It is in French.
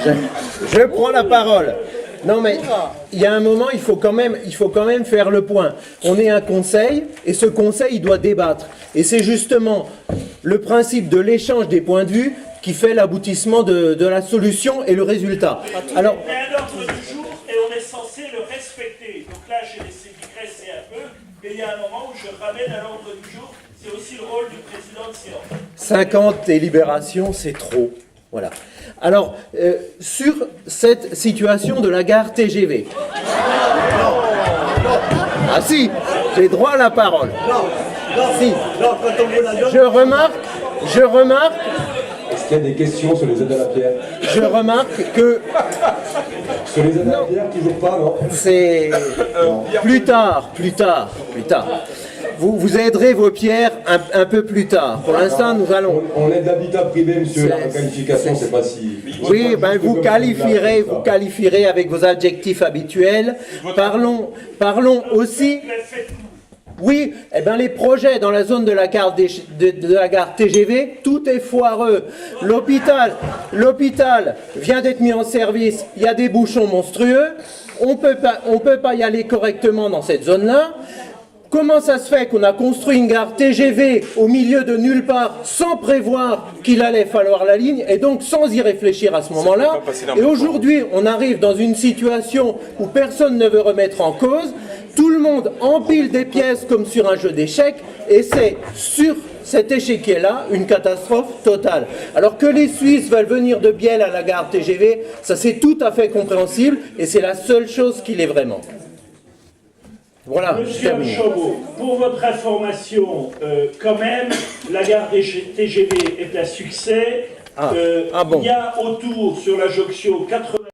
je prends la parole. Non mais il y a un moment, il faut quand même faire le point. On est un conseil et ce conseil il doit débattre. Et c'est justement le principe de l'échange des points de vue qui fait l'aboutissement de la solution et le résultat. Alors, il y a un ordre du jour et on est censé le respecter. Donc là, j'ai laissé digresser un peu, mais il y a un moment où je ramène à l'ordre du jour. C'est aussi le rôle du président de séance. 50 délibérations, c'est trop. Voilà. Alors, sur cette situation de la gare TGV. Ah si, j'ai droit à la parole. Si. Je remarque. Est-ce qu'il y a des questions sur les aides à la pierre? Je remarque que... Sur les aides à la pierre, toujours pas, non? C'est... Plus tard. Vous aiderez vos pierres un peu plus tard. Pour l'instant, nous allons... On aide l'habitat privé, monsieur. La qualification, c'est pas si... Oui, ben vous qualifierez avec vos adjectifs habituels. Parlons aussi... Oui, eh ben les projets dans la zone de la gare TGV, tout est foireux. L'hôpital vient d'être mis en service, il y a des bouchons monstrueux, on peut pas y aller correctement dans cette zone-là. Comment ça se fait qu'on a construit une gare TGV au milieu de nulle part sans prévoir qu'il allait falloir la ligne et donc sans y réfléchir à ce moment-là? Et aujourd'hui, on arrive dans une situation où personne ne veut remettre en cause. Tout le monde empile des pièces comme sur un jeu d'échecs et c'est sur cet échiquier-là une catastrophe totale. Alors que les Suisses veulent venir de Biel à la gare TGV, ça c'est tout à fait compréhensible et c'est la seule chose qu'il est vraiment. Voilà, Monsieur Chauveau, pour votre information, quand même, la gare des TGV est un succès. Bon. Il y a autour, sur la jonction, 80